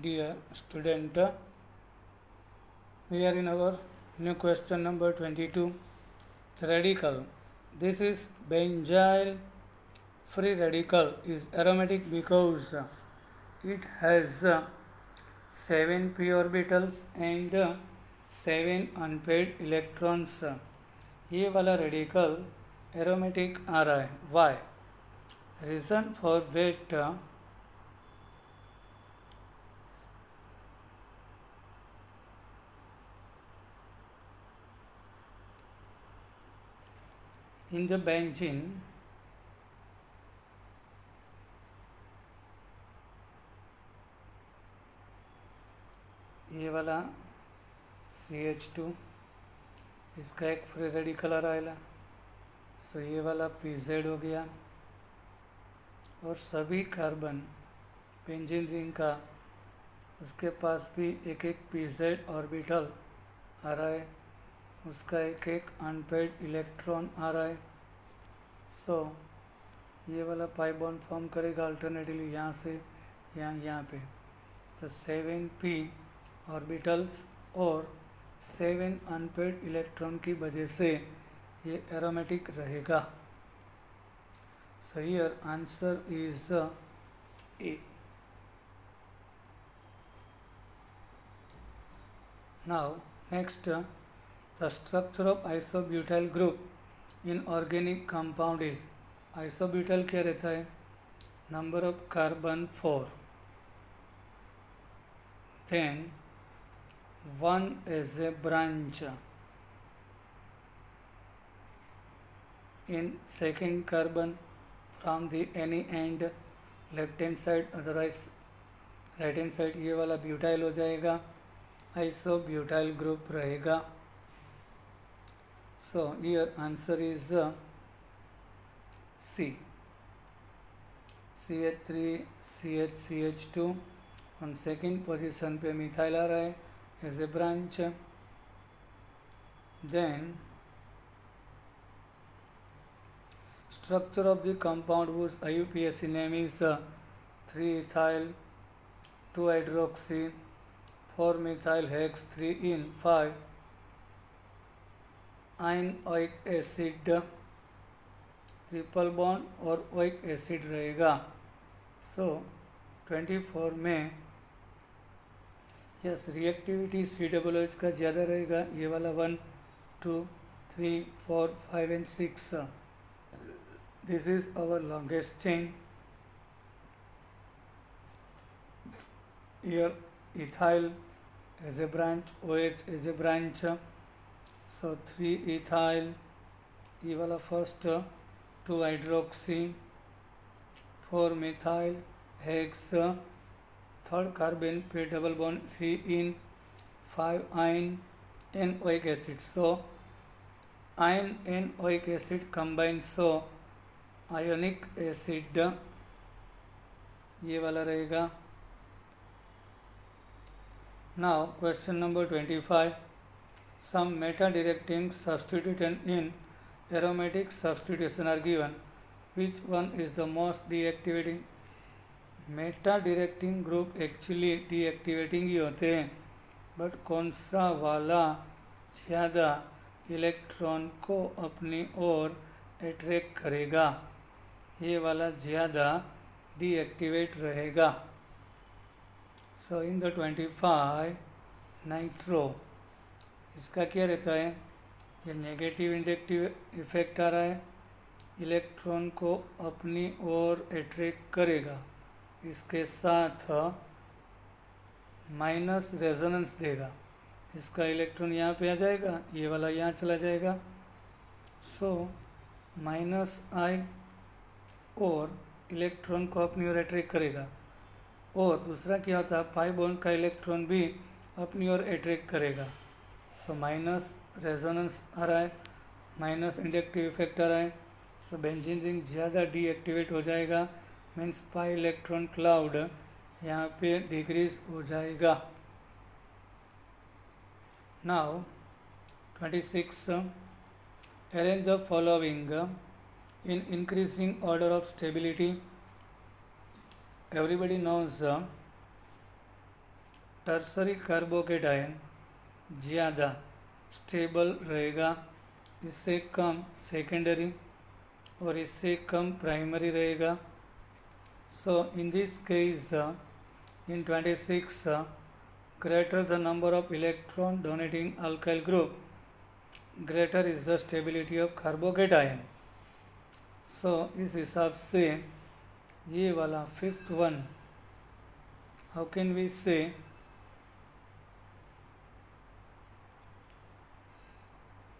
Dear student, we are in our new question number 22. The radical. This is benzyl free radical is aromatic because it has 7 p orbitals and 7 unpaired electrons. ये वाला radical aromatic आ रहा है. Why? Reason for that in the benzene ये वाला CH2 इसका एक free radical आ रहा है. सो ये वाला PZ हो गया और सभी कार्बन बेंजीन रिंग का उसके पास भी एक एक PZ ऑर्बिटल आ रहा है. उसका एक एक अनपेड इलेक्ट्रॉन आ रहा है. सो ये वाला पाई बॉन्ड फॉर्म करेगा अल्टरनेटिवली यहाँ से यहाँ पे. तो 7p ऑर्बिटल्स और 7 अनपेड इलेक्ट्रॉन की वजह से ये एरोमेटिक रहेगा. So here answer is a. Now next, the structure of isobutyl group in organic compound is. isobutyl क्या रहता है? number of carbon 4, then 1 as a branch in second carbon from the any end left hand side, otherwise right hand side. ये वाला butyl हो जाएगा, isobutyl group रहेगा. So here answer is C. CH3 CH2 on second position पे methyl आ रहा है as a branch. Then structure of the compound whose IUPAC name is 3-ethyl 2-hydroxy 4-methyl hex 3 in 5 ion oic acid triple bond और oic acid रहेगा. सो 24 में yes reactivity COOH का ज़्यादा रहेगा. ये वाला 1 2 3 4 5 and 6. This is our longest chain. Here ethyl as a branch, OH as a branch. So 3-ethyl, ये वाला first 2-hydroxy 4-methyl hex third carbon पे double bond 3 in 5 ion and oic acid. So ion and oic acid combine, so ionic acid ये वाला रहेगा. Now question number 25. Some meta-directing substitution in aromatic substitution are given. Which one is the most deactivating? meta-directing group actually deactivating ही होते हैं, but कौन सा वाला ज़्यादा electron को अपनी ओर अट्रैक्ट करेगा? ये वाला ज़्यादा deactivate रहेगा. सो इन द 25 नाइट्रो इसका क्या रहता है? ये नेगेटिव इंडक्टिव इफेक्ट आ रहा है, इलेक्ट्रॉन को अपनी ओर अट्रैक्ट करेगा, इसके साथ माइनस रेजोनेंस देगा. इसका इलेक्ट्रॉन यहाँ पे आ जाएगा, ये वाला यहाँ चला जाएगा. सो माइनस आई और इलेक्ट्रॉन को अपनी ओर अट्रैक्ट करेगा. और दूसरा क्या होता है? पाई बॉन्ड का इलेक्ट्रॉन भी अपनी ओर अट्रैक्ट करेगा. सो माइनस रेजोनेंस आ रहा है, माइनस इंडक्टिव इफेक्ट आ रहा है. सो बेंजीन रिंग ज़्यादा डीएक्टिवेट हो जाएगा, मीन्स पाई इलेक्ट्रॉन क्लाउड यहाँ पे डिक्रीज हो जाएगा. Now 26. Arrange the following in increasing order of stability. Everybody knows tertiary carbocation ज़्यादा स्टेबल रहेगा, इससे कम सेकेंडरी और इससे कम प्राइमरी रहेगा. So in this case in 26 greater the number of electron donating alkyl group, greater is the stability of carbocation. So इस हिसाब से ये वाला fifth one, how can we say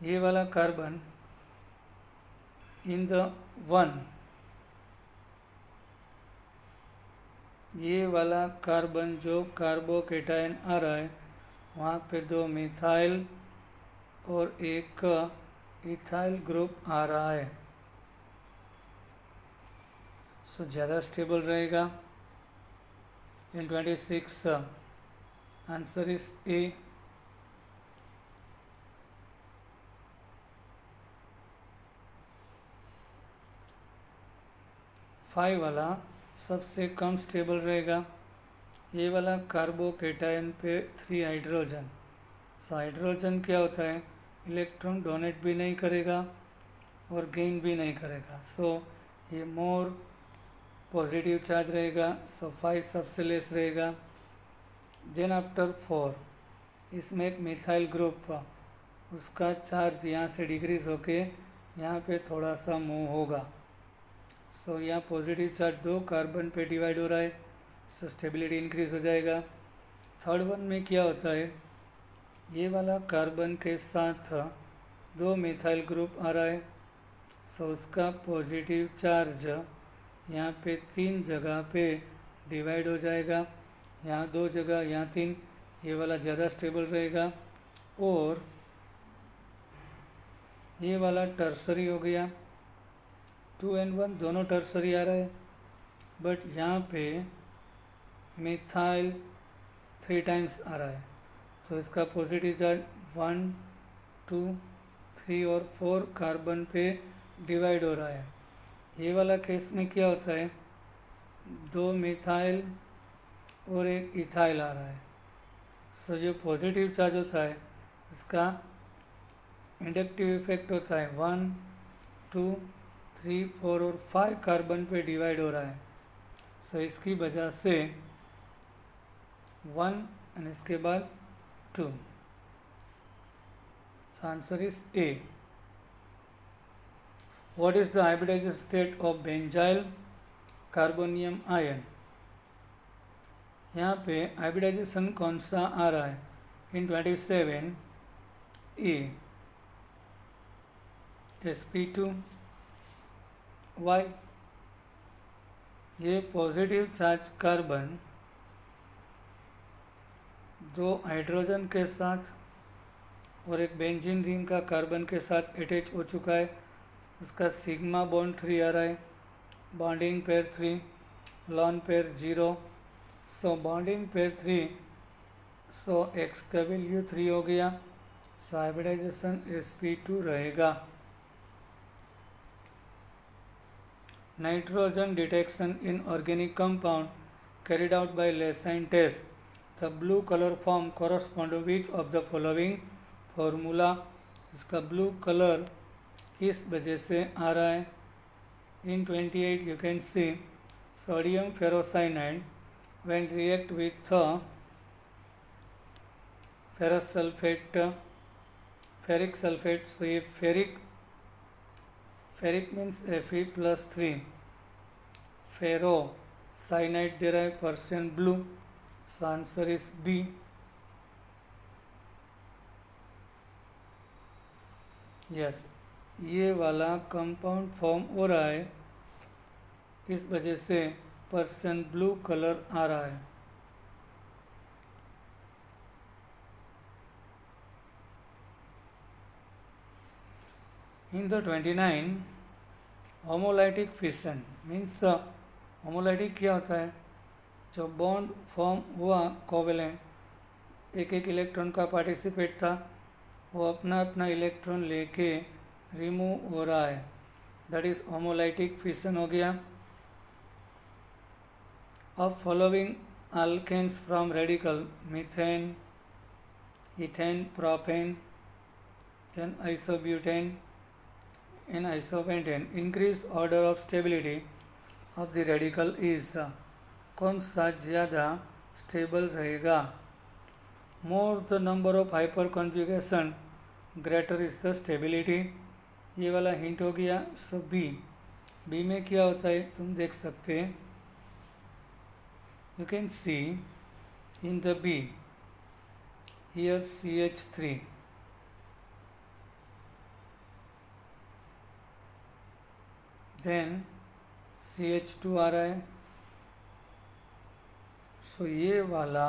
ये वाला कार्बन इन द वन, ये वाला कार्बन जो कार्बोकेटायन आ रहा है वहाँ पे 2 मिथाइल और एक इथाइल ग्रुप आ रहा है. सो ज़्यादा स्टेबल रहेगा. इन 26 आंसर इज ए. 5 वाला सबसे कम स्टेबल रहेगा. ये वाला कार्बोकेटायन पे 3 हाइड्रोजन. सो हाइड्रोजन क्या होता है, इलेक्ट्रॉन डोनेट भी नहीं करेगा और गेन भी नहीं करेगा. सो ये मोर पॉजिटिव चार्ज रहेगा. सो 5 सबसे लेस रहेगा. देन आफ्टर 4 इसमें एक मिथाइल ग्रुप, उसका चार्ज यहाँ से डिक्रीज होके यहाँ पे थोड़ा सा मूव होगा. सो यहाँ पॉजिटिव चार्ज 2 कार्बन पे डिवाइड हो रहा है. सो स्टेबिलिटी इंक्रीज हो जाएगा. थर्ड वन में क्या होता है, ये वाला कार्बन के साथ 2 मिथाइल ग्रुप आ रहा है. सो उसका पॉजिटिव चार्ज यहाँ पे 3 जगह पे डिवाइड हो जाएगा. यहाँ 2 जगह, यहाँ 3. ये वाला ज़्यादा स्टेबल रहेगा. और ये वाला टर्सरी हो गया. 2 and 1 दोनों टर्सरी आ रहा है. बट यहाँ पे मिथाइल 3 टाइम्स आ रहा है. तो इसका पॉजिटिव चार्ज 1, 2, 3 और 4 कार्बन पे डिवाइड हो रहा है. ये वाला केस में क्या होता है, 2 मिथाइल और एक इथाइल आ रहा है. सो जो पॉजिटिव चार्ज होता है इसका इंडक्टिव इफेक्ट होता है 1, 2, 3, 4 और 5 कार्बन पे डिवाइड हो रहा है. सो इसकी वजह से 1 और इसके बाद 2. सो answer is a. What is the hybridized state of benzyl carbonium ion? यहाँ पे हाइब्रिडाइजेशन कौन सा आ रहा है? इन 27 ए sp2. वाई? ये पॉजिटिव चार्ज कार्बन 2 हाइड्रोजन के साथ और एक बेंजीन रिंग का कार्बन के साथ अटैच हो चुका है. उसका सिग्मा बॉन्ड 3 आ रहा है. Bonding pair 3, lone pair 0. सो बॉन्डिंग पेयर 3, सो एक्स का वैल्यू 3 हो गया. सो हाइब्रिडाइजेशन sp2 रहेगा. Nitrogen detection in organic compound carried out by Leysin test. The blue color form correspond to which of the following formula? इसका blue colour किस वजह से आ रहा है? इन 28 you can see sodium ferrocyanide when react with ferrous sulfate, ferric sulfate. So ये ferric means Fe+3, ferrocyanide दे रहा है, Persian blue. So answer is B. Yes, ये वाला कंपाउंड फॉर्म हो रहा है, इस वजह से पर्शियन ब्लू कलर आ रहा है. In the 29 homolytic fission means homolytic क्या होता है, जो बॉन्ड फॉर्म हुआ कोवेलेंट, एक एक इलेक्ट्रॉन का पार्टिसिपेट था, वो अपना अपना इलेक्ट्रॉन लेके रिमूव हो रहा है. दैट इज होमोलाइटिक फिशन हो गया. अब following alkanes from radical methane, ethane, propane, then isobutane and isobentane. Increase order of stability of the radical is कौन सा ज़्यादा स्टेबल रहेगा? More the number of hyper conjugation greater is the stability. ये वाला hint हो गया. सो B में क्या होता है तुम देख सकते हैं. You can see in the B here CH3, then CH2 आ रहा है. सो ये वाला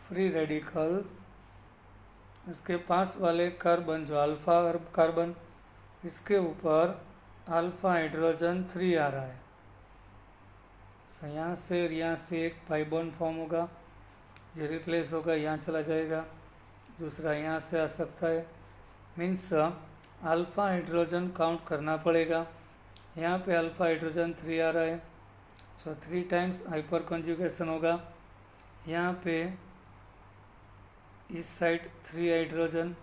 फ्री रेडिकल, इसके पास वाले कार्बन जो अल्फा कार्बन, इसके ऊपर अल्फा हाइड्रोजन 3 आ रहा है. सो यहाँ से एक पाई बॉन्ड फॉर्म होगा, ये रिप्लेस होगा, यहाँ चला जाएगा, दूसरा यहाँ से आ सकता है. मीन्स अल्फा हाइड्रोजन काउंट करना पड़ेगा. यहाँ पे अल्फा हाइड्रोजन 3 आ रहा है, सो 3 टाइम्स हाइपर कॉन्जुगेशन होगा. यहाँ पे इस साइड 3 हाइड्रोजन,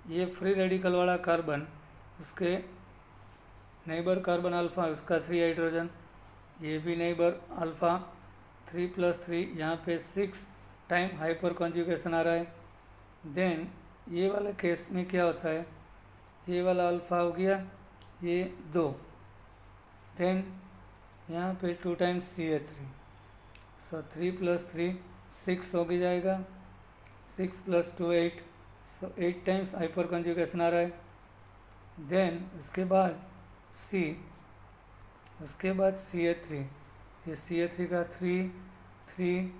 ये फ्री रेडिकल वाला कार्बन, उसके नेबर कार्बन अल्फा, उसका 3 हाइड्रोजन, ये भी नेबर अल्फा, 3 + 3, यहाँ पे 6 टाइम हाइपर कॉन्जुगेशन आ रहा है. देन ये वाले केस में क्या होता है, ये वाला अल्फा हो गया, ये 2, देन यहाँ पे 2 टाइम्स CH3, सो 3 + 3 6 हो गया जाएगा, 6 + 2 8, सो 8 टाइम्स हाइपर कॉन्जुगेशन आ रहा है. देन उसके बाद उसके बाद CH3, ये CH3 का 3 3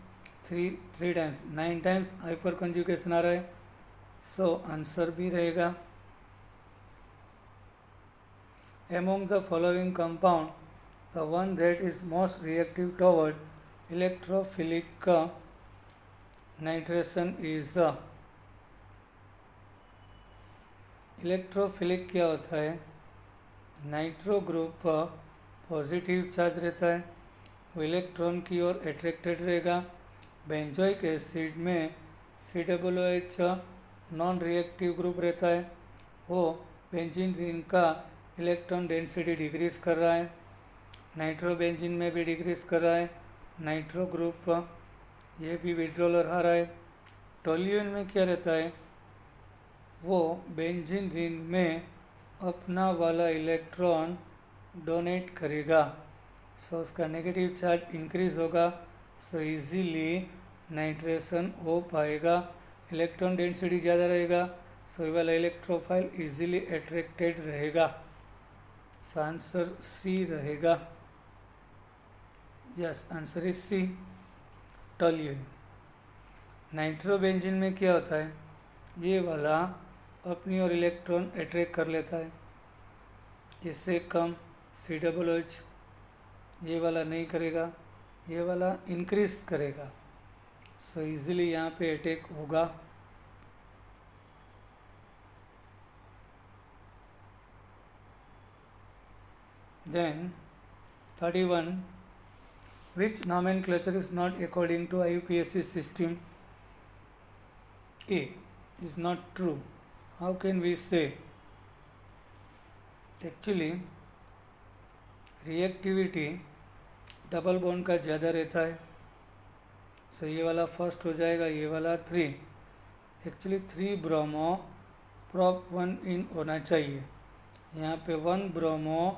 3 3 टाइम्स 9 टाइम्स हाइपर कॉन्जुगेशन आ रहा है. सो आंसर भी रहेगा. Among the following compound, the one that is most reactive toward electrophilic nitration is electrophilic क्या होता है? नाइट्रो ग्रुप पॉजिटिव चार्ज रहता है, वो इलेक्ट्रॉन की ओर अट्रैक्टेड रहेगा. बेंजोइक एसिड में COOH नॉन रिएक्टिव ग्रुप रहता है, वो बेंजीन रिंग का इलेक्ट्रॉन डेंसिटी डिक्रीज कर रहा है. नाइट्रोबेंजीन में भी डिक्रीज कर रहा है. नाइट्रो ग्रुप ये भी विड्रॉलर आ रहा है. टोल्यूएन में क्या रहता है, वो बेंजीन रिंग में अपना वाला इलेक्ट्रॉन डोनेट करेगा, सो उसका नेगेटिव चार्ज इंक्रीज होगा, सो इजीली नाइट्रेशन हो पाएगा. इलेक्ट्रॉन डेंसिटी ज़्यादा रहेगा, सो ये वाला इलेक्ट्रोफाइल इजीली अट्रैक्टेड रहेगा. सो आंसर सी रहेगा. Yes, answer is C, toluene. Nitrobenzene में क्या होता है, ये वाला अपनी ओर इलेक्ट्रॉन अट्रैक्ट कर लेता है, इससे कम COOH. ये वाला नहीं करेगा, ये वाला इंक्रीज करेगा, सो इजीली यहाँ पे अटैक होगा. Then 31, which nomenclature is not according to IUPAC system? A is not true. How can we say? Actually reactivity double bond का ज़्यादा रहता है, सो ये वाला फर्स्ट हो जाएगा, ये वाला 3. एक्चुअली 3 ब्रोमो प्रॉप 1 इन होना चाहिए, यहाँ पे 1 ब्रोमो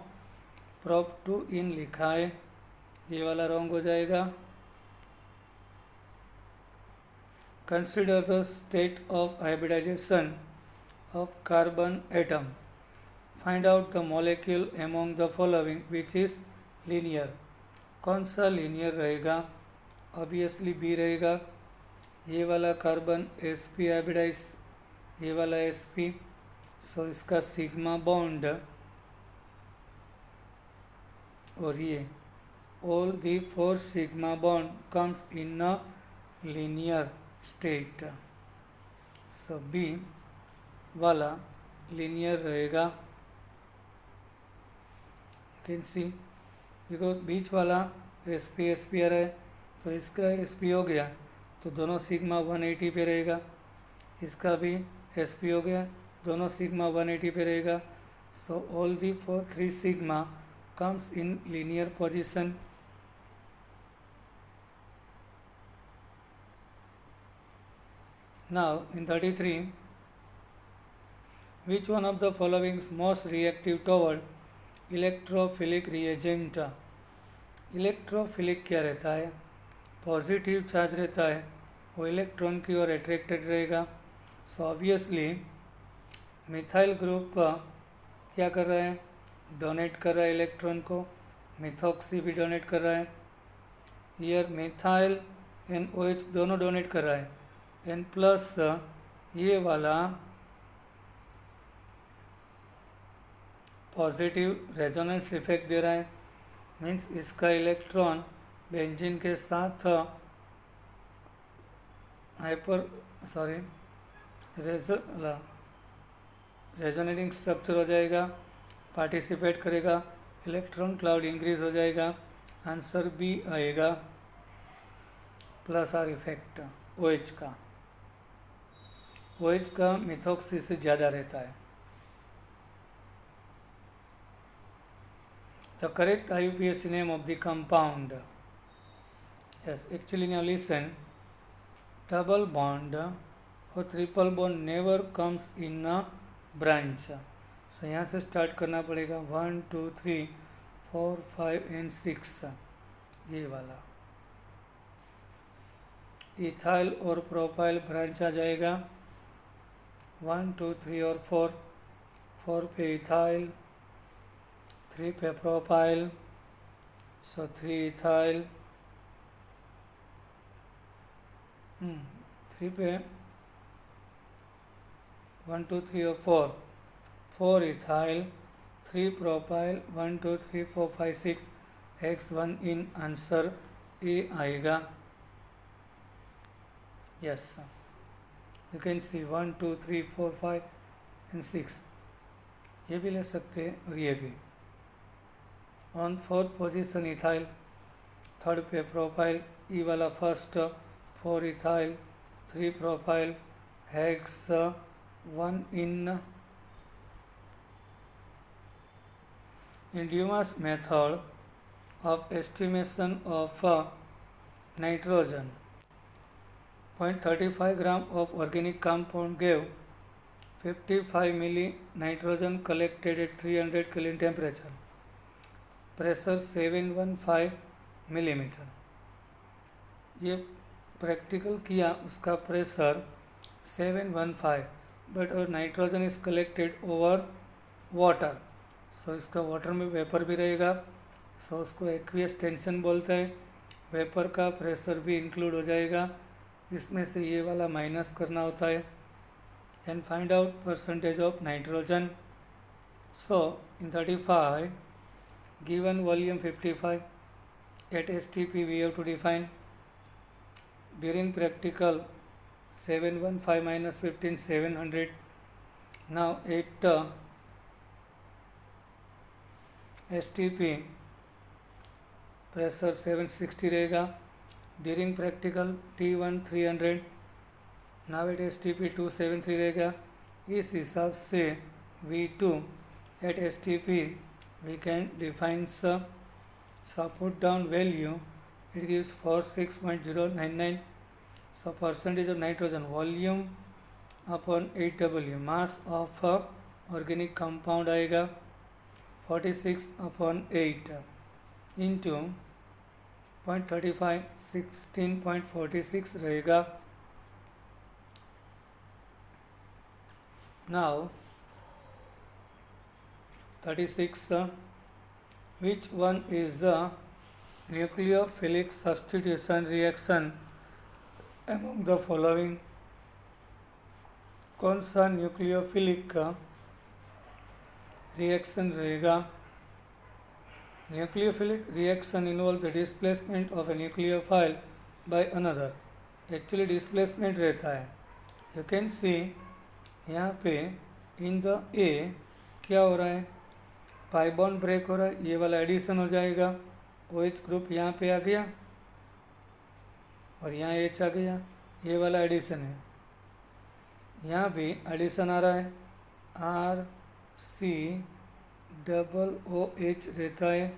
प्रॉप 2 इन लिखा है, ये वाला रॉन्ग हो जाएगा. Consider the state of hybridization of carbon atom. Find out the molecule among the following which is linear. कौन सा लीनियर रहेगा? ऑब्वियसली बी रहेगा. ये वाला कार्बन sp हाइब्रिडाइज, ये वाला sp, सो इसका सिग्मा बॉन्ड, और ये all the 4 sigma bond comes in a linear state. So B वाला linear रहेगा. You can see because बीच वाला एस पी आ रहा है, तो इसका एस पी हो गया तो दोनों सिग्मा 180 पे रहेगा, इसका भी एस पी हो गया, दोनों सिग्मा 180 पे रहेगा. So all the four 3 sigma comes in linear position. Now in 33, which one of the following is most reactive toward electrophilic reagent? Electrophilic क्या रहता है? पॉजिटिव चार्ज रहता है, वो इलेक्ट्रॉन की ओर अट्रैक्टेड रहेगा. सो ऑब्वियसली मिथाइल ग्रुप क्या कर रहा है? डोनेट कर रहा है इलेक्ट्रॉन को. मिथॉक्सी भी डोनेट कर रहा है. ईयर मिथाइल एंड OH दोनों डोनेट कर रहा है. एंड प्लस ये वाला पॉजिटिव रेजोनेंस इफेक्ट दे रहा है. मीन्स इसका इलेक्ट्रॉन बेंजीन के साथ रेजोनेटिंग स्ट्रक्चर हो जाएगा, पार्टिसिपेट करेगा, इलेक्ट्रॉन क्लाउड इंक्रीज हो जाएगा. आंसर बी आएगा, प्लस आर इफेक्ट OH का. OH का मिथॉक्सी से ज़्यादा रहता है. The correct IUPAC name of the compound. Yes, actually now listen. Double bond or triple bond never comes in a branch. So यहाँ से स्टार्ट करना पड़ेगा. 1 2 3 4 5 and 6 ये वाला. इथाइल और प्रोपाइल ब्रांच आ जाएगा. 1 2 3 और 4. 4 पे इथाइल, 3 पे प्रोपाइल, सो 3 इथाइल, 3 पे 1 2 3 और 4. 4 ethyl, 3 propyl, 1 2 3 4 5 6. X1 in answer A आएगा. Yes, you can see 1 2 3 4 5 and 6. ये भी ले सकते हैं और ये भी. On 4th position ethyl, 3rd पे प्रोपाइल, ई वाला first 4 ethyl, 3 propyl, hex 1 in. In Dumas method of estimation of nitrogen, 0.35 gram of organic compound gave 55 milli nitrogen collected at 300 Kelvin temperature. Pressure 715 millimetre. ये practical किया, उसका pressure 715, but और nitrogen is collected over water. So इसका water में vapour भी रहेगा, सो उसको aqueous tension बोलते हैं. वेपर का प्रेशर भी इंक्लूड हो जाएगा, इसमें से ये वाला माइनस करना होता है. And find out percentage of nitrogen. So in 35 given volume 55 at STP we have to define. During practical 715 minus 15 700. Now at STP pressure 760 रहेगा. During practical T1 300. Now at STP 273 रहेगा. इस हिसाब से V2 at STP we can define so put down value, it gives 46.099. So percentage of nitrogen, volume upon 8W, mass of organic compound आएगा 46/8 into 0.35 16.46 रहेगा. Now 36, which one is the nucleophilic substitution reaction among the following? कौन सा nucleophilic का reaction रहेगा? Nucleophilic reaction involve the displacement of a nucleophile by another. Actually displacement रहता है. You can सी यहाँ पे इन द ए क्या हो रहा है? पाई बॉन्ड ब्रेक हो रहा है, ये वाला एडिशन हो जाएगा. OH ग्रुप यहाँ पे आ गया और यहाँ H आ गया, ये वाला एडिशन है। यहाँ भी एडिशन आ रहा है, RC रहता है,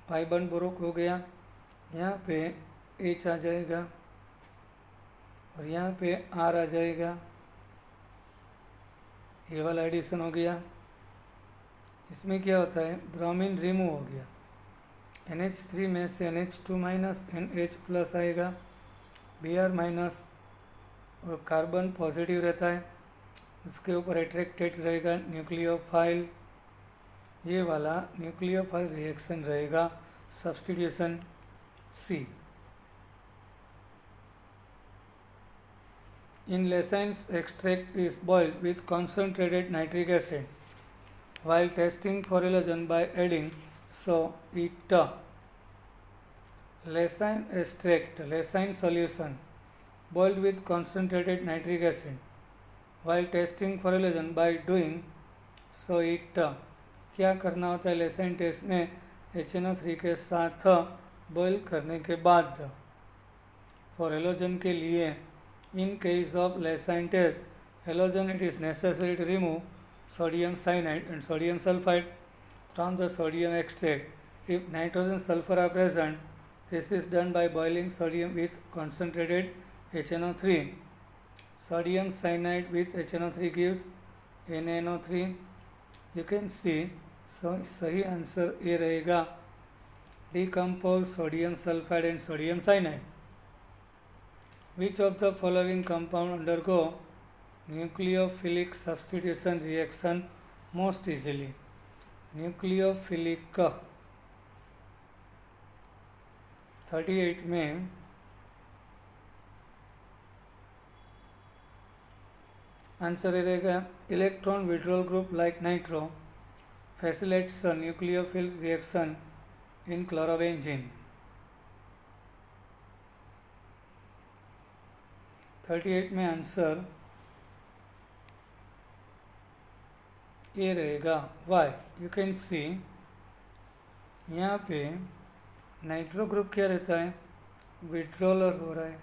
पाई बॉन्ड ब्रोक हो गया, यहाँ पे H आ जाएगा और यहाँ पे R आ जाएगा, ये वाला एडिशन हो गया। इसमें क्या होता है, ब्रोमीन रिमूव हो गया, NH3 में से NH2 माइनस NH प्लस आएगा, Br माइनस और कार्बन पॉजिटिव रहता है, उसके ऊपर अट्रैक्टेड रहेगा न्यूक्लियोफाइल, ये वाला न्यूक्लियोफाइल रिएक्शन रहेगा, substitution C। In Leysin's extract is boiled with concentrated nitric acid. While testing for halogen by adding it Leysin extract, Leysin solution boiled with concentrated nitric acid. While testing for halogen by doing it क्या करना होता है लेसाइन test में, HNO3 के साथ boil करने के बाद फॉर हेलोजन के लिए, in case of Leysin test halogen it is necessary to remove sodium cyanide and sodium sulfide from the sodium extract. If nitrogen sulfur are present, this is done by boiling sodium with concentrated HNO3. Sodium cyanide with HNO3 gives NaNO3. You can see, so सही answer ये रहेगा, decompose sodium sulfide and sodium cyanide. Which of the following compound undergo nucleophilic substitution reaction most easily? Nucleophilic 38 में answer रहेगा electron withdrawal group like nitro facilitates a nucleophile reaction in chlorobenzene. 38 में answer ये रहेगा Y. You can सी यहाँ पे nitro group क्या रहता है, विड्रॉलर हो रहा है,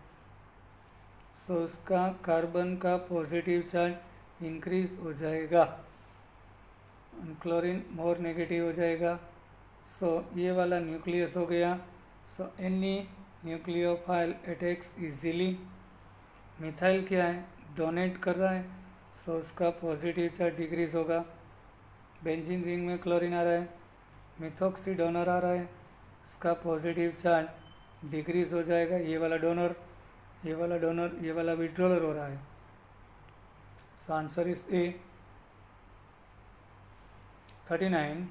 सो उसका कार्बन का पॉजिटिव चार्ज इंक्रीज हो जाएगा, क्लोरीन मोर नेगेटिव हो जाएगा, सो ये वाला न्यूक्लियस हो गया, so any nucleophile attacks easily. Methyl क्या है, डोनेट कर रहा है, सो उसका पॉजिटिव चार्ज डिक्रीज होगा। बेंजीन रिंग में क्लोरीन आ रहा है, मिथॉक्सी डोनर आ रहा है, उसका पॉजिटिव चार्ज डिक्रीज हो जाएगा, ये वाला डोनर, ये वाला डोनर, ये वाला विड्रॉलर हो रहा है, सो answer is a. 39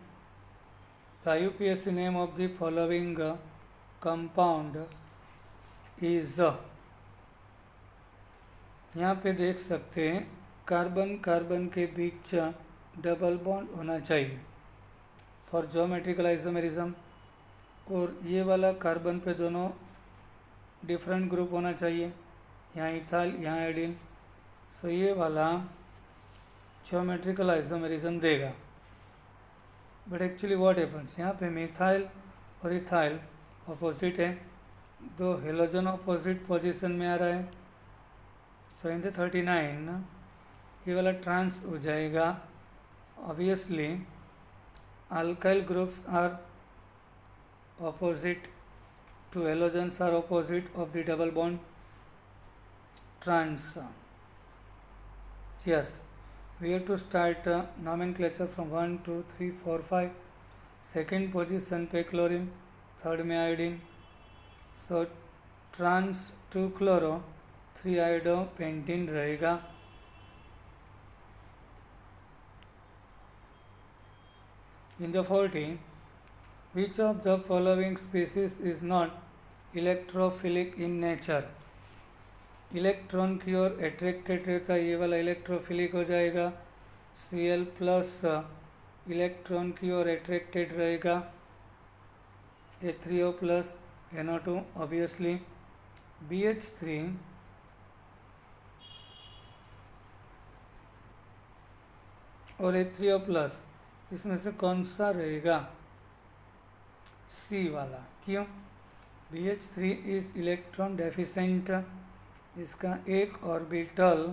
The UPSC name of the following compound is, यहाँ पे देख सकते हैं कार्बन कार्बन के बीच डबल बॉन्ड होना चाहिए फॉर ज्योमेट्रिकल आइसोमेरिज्म, और ये वाला कार्बन पे दोनों डिफरेंट ग्रुप होना चाहिए, यहाँ इथाइल यहाँ एडिन, सो ये वाला ज्योमेट्रिकल आइसोमेरिज्म देगा। बट एक्चुअली व्हाट हैपन्स, यहाँ पे मिथाइल और इथाइल अपोजिट है, दो हेलोजन अपोजिट पोजीशन में आ रहा है, सो इन द 39 ये वाला ट्रांस हो जाएगा। Obviously alkyl groups are opposite to halogens are opposite of the double bond trans. Yes, we have to start nomenclature from 1 2 3 4 5. Second position पे chlorine, third में iodine, so trans 2 chloro 3 iodo pentene रहेगा। In the 40, which of the following species is not electrophilic in nature? Electron की ओर attracted रहता है, ये वाला electrophilic हो जाएगा। Cl प्लस इलेक्ट्रॉन की ओर अट्रैक्टेड रहेगा, H3O plus NO2 obviously. BH3 और H3O प्लस, इसमें से कौन सा रहेगा? सी वाला। क्यों? BH3 इज इलेक्ट्रॉन डेफिशिएंट, इसका एक ऑर्बिटल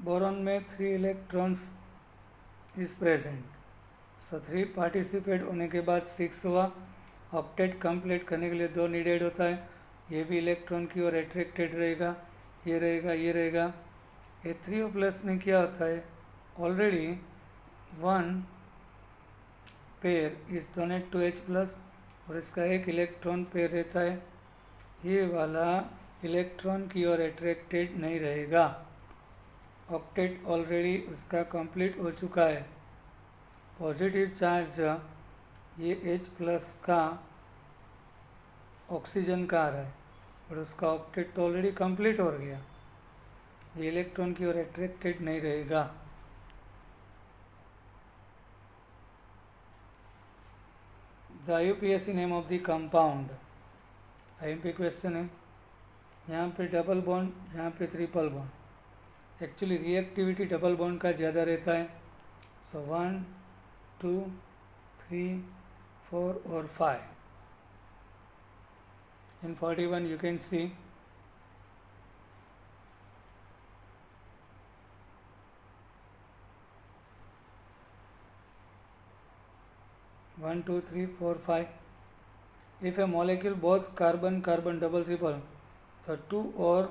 बोरॉन में 3 electrons is present. So 3 participate होने के बाद 6 हुआ। ऑक्टेट कंप्लीट करने के लिए 2 नीडेड होता है। ये भी इलेक्ट्रॉन की ओर अट्रैक्टेड रहेगा, ये रहेगा, ये रहेगा। H3O प्लस में क्या होता है, already 1 pair is donate to H plus और इसका एक इलेक्ट्रॉन पेयर रहता है। ये वाला इलेक्ट्रॉन की ओर अट्रैक्टेड नहीं रहेगा। ऑक्टेट ऑलरेडी उसका कंप्लीट हो चुका है। पॉजिटिव चार्ज ये H प्लस का ऑक्सीजन का आ रहा है और उसका ऑक्टेट तो ऑलरेडी कंप्लीट हो गया, ये इलेक्ट्रॉन की ओर अट्रैक्टेड नहीं रहेगा। The IUPAC name of the compound, IMP question है। यहाँ पे डबल बॉन्ड, यहाँ पे triple bond. Actually reactivity double bond का ज़्यादा रहता है। सो 1 2 3 4 और 5। In 41 you can see 1 2 3 4 5. If a molecule both carbon carbon double triple, the two are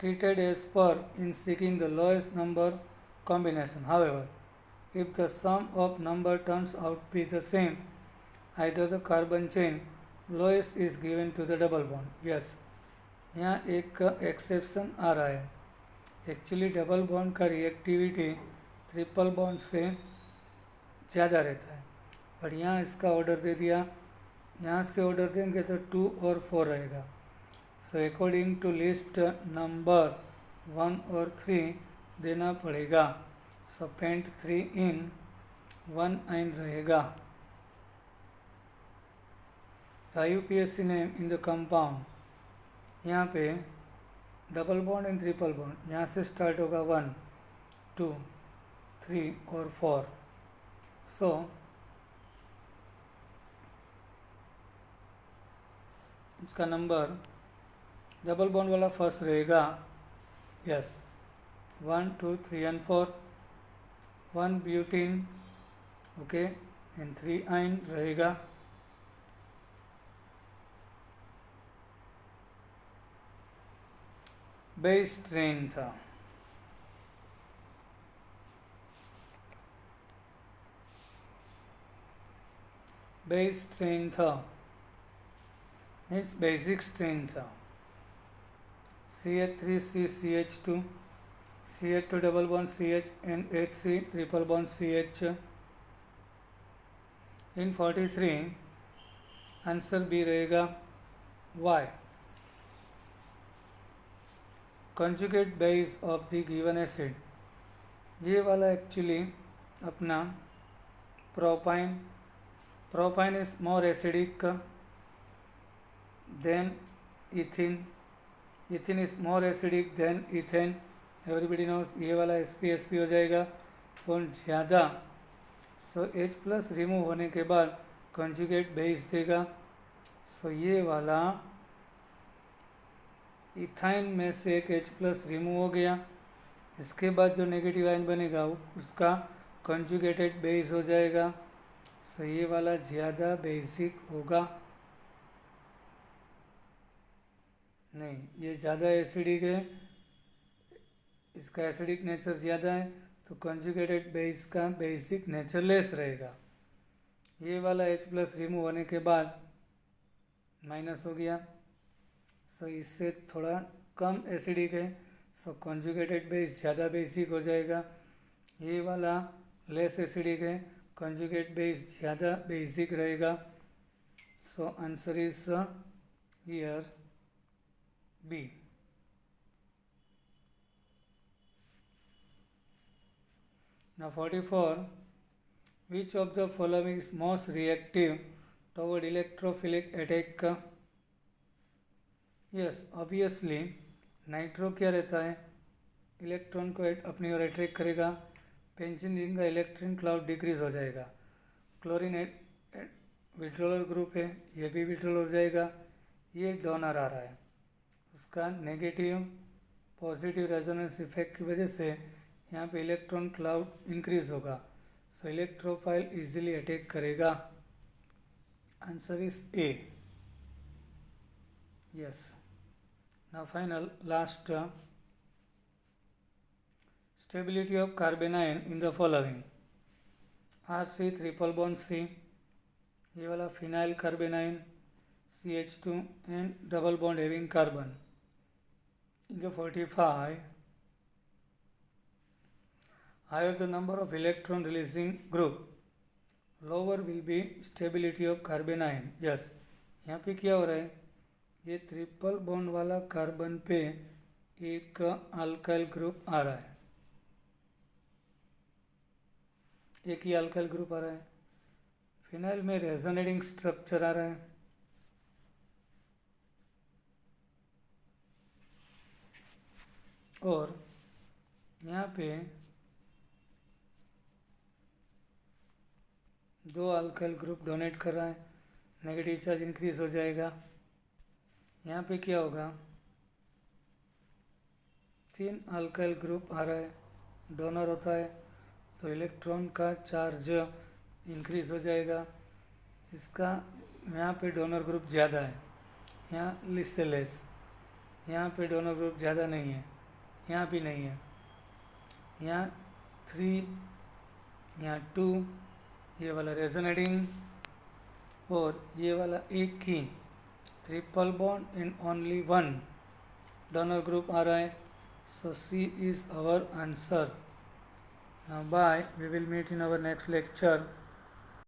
treated as per in seeking the lowest number combination. However, if the sum of number turns out to be the same, either the carbon chain lowest is given to the double bond. Yes, यहाँ एक exception आ रहा है। Actually double bond का reactivity triple bond से ज़्यादा रहता है, पर यहाँ इसका ऑर्डर दे दिया। यहाँ से ऑर्डर देंगे तो 2 और 4 रहेगा। So according to list number 1 और 3 देना पड़ेगा। सो पेंट 3 इन 1 आइन रहेगा। IUPAC name in the compound, यहाँ पे double bond and triple bond, यहाँ से स्टार्ट होगा 1 2 3 और 4। सो इसका नंबर डबल बॉन्ड वाला फर्स्ट रहेगा। Yes, 1 2 3 and 4, 1 butene, okay, and 3 yne रहेगा। Base strength, base strength means basic strength, CH3C CH2, CH2 double bond CH and HC triple bond CH। In 43 answer B रहेगा Y। Conjugate base of the given acid, ये वाला actually अपना propyne, propyne is more acidic than ethyne, ethyne is more acidic than ethane. Everybody knows ये वाला SP हो जाएगा कौन ज़्यादा। सो H प्लस रिमूव होने के बाद कंजुगेट बेस देगा। सो ये वाला इथाइन में से एक H प्लस रिमूव हो गया, इसके बाद जो नेगेटिव आयन बनेगा उसका कंजुगेटेड बेस हो जाएगा। सो ये वाला ज़्यादा बेसिक होगा, नहीं ये ज़्यादा एसिडिक है, इसका एसिडिक नेचर ज़्यादा है, तो कंजुगेटेड बेस का बेसिक नेचर लेस रहेगा। ये वाला H प्लस रिमूव होने के बाद माइनस हो गया। सो इससे थोड़ा कम एसिडिक है, सो कंजुगेटेड बेस ज़्यादा बेसिक हो जाएगा। ये वाला लेस एसिडिक है, कंजुगेट बेस ज़्यादा बेसिक रहेगा। So answer is here B. Now 44, which of the following is most reactive toward electrophilic attack? Yes, obviously nitro क्या रहता है, इलेक्ट्रॉन को अपनी ओर अट्रैक्ट करेगा। बेंजीन रिंग का इलेक्ट्रॉन क्लाउड डिक्रीज हो जाएगा। क्लोरीन विड्रॉलर ग्रुप है, ये भी विड्रॉल हो जाएगा। ये डोनर आ रहा है, उसका नेगेटिव पॉजिटिव रेजोनेंस इफेक्ट की वजह से यहाँ पे इलेक्ट्रॉन क्लाउड इंक्रीज होगा, सो इलेक्ट्रोफाइल इजीली अटैक करेगा। Answer is a, yes. Now final last, stability of कार्बेनाइन in the following, RC triple bond C, ये वाला phenyl कार्बेनाइन CH2 and double bond having carbon. In the 45, higher the number of electron releasing group, lower will be stability of carbanion. Yes, यहाँ पे क्या हो रहा है, ये triple bond वाला कार्बन पे एक अल्काइल ग्रुप आ रहा है, एक ही अल्काइल ग्रुप आ रहा है। फिनाइल में रेजोनेटिंग स्ट्रक्चर आ रहा है, और यहाँ पे दो अल्काइल ग्रुप डोनेट कर रहा है, नेगेटिव चार्ज इंक्रीज हो जाएगा। यहाँ पे क्या होगा, तीन अल्काइल ग्रुप आ रहा है, डोनर होता है, तो इलेक्ट्रॉन का चार्ज इंक्रीज हो जाएगा। इसका यहाँ पे डोनर ग्रुप ज़्यादा है, यहाँ लिस से लेस, यहाँ पे डोनर ग्रुप ज़्यादा नहीं है, यहाँ भी नहीं है, यहाँ 3, यहाँ 2, ये वाला रेजोनेटिंग, और ये वाला एक ही triple bond and only one donor group आ रहा है। So C is our answer. Now bye, we will meet in our next lecture.